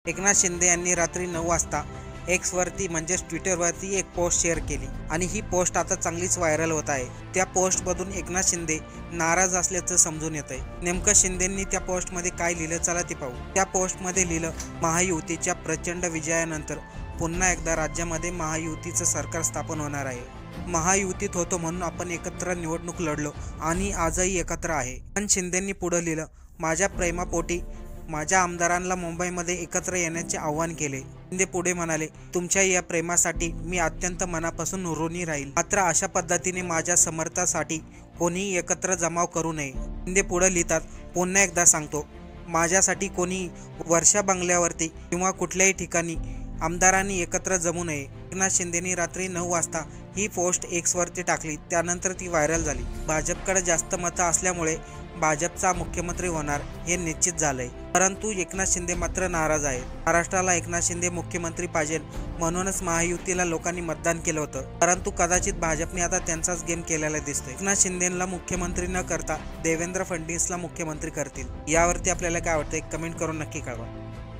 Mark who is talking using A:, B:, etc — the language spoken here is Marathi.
A: एकनाथ शिंदे यांनी रात्री 9 वाजता एक्सवरती म्हणजेच ट्विटरवरती एक पोस्ट शेअर केली आणि ही पोस्ट आता चांगलीच व्हायरल होत आहे। त्या पोस्टमधून एकनाथ शिंदे नाराज असल्याचं समजून येत आहे। नेमकं शिंदेंनी त्या पोस्टमध्ये काय लिहिलं चला ते पाहू। त्या पोस्टमध्ये लिहिलं, महायुतीच्या प्रचंड विजयानंतर पुन्हा एकदा राज्यामध्ये महायुतीचं सरकार स्थापन होणार आहे। महायुतीत होतो म्हणून आपण एकत्र निवडणूक लढलो आणि आजही एकत्र आहे। पण शिंदेंनी पुढे लिहिलं, माझ्या प्रेमापोटी माझ्या आमदारांना मुंबईमध्ये एकत्र येण्याचे आवाहन केले। शिंदे पुढे म्हणाले, तुमच्या या प्रेमासाठी मी अत्यंत मनापासून ऋणी राहील, मात्र अशा पद्धतीने माझ्या समर्थनासाठी कोणीही एकत्र जमाव करू नये। शिंदे पुढे लिहितात, पुन्हा एकदा सांगतो, माझ्यासाठी कोणी वर्षा बंगल्यावरती किंवा कुठल्याही ठिकाणी आमदारांनी एकत्र जमू नये। एकनाथ शिंदेंनी रात्री 9 वाजता ही पोस्ट एक्सवरती टाकली, त्यानंतर ती व्हायरल झाली। भाजपकडे जास्त मतं असल्यामुळे भाजपचा मुख्यमंत्री होणार हे निश्चित झालंय, परंतु एकनाथ शिंदे मात्र नाराज आहेत। महाराष्ट्राला एकनाथ शिंदे मुख्यमंत्री पाहिजे म्हणूनच महायुतीला लोकांनी मतदान केलं होतं, परंतु कदाचित भाजपने आता त्यांचाच गेम केलेला दिसतोय। एकनाथ शिंदेला मुख्यमंत्री न करता देवेंद्र फडणवीसला मुख्यमंत्री करतील। यावरती आपल्याला काय वाटतं, कमेंट करून नक्की कळवा।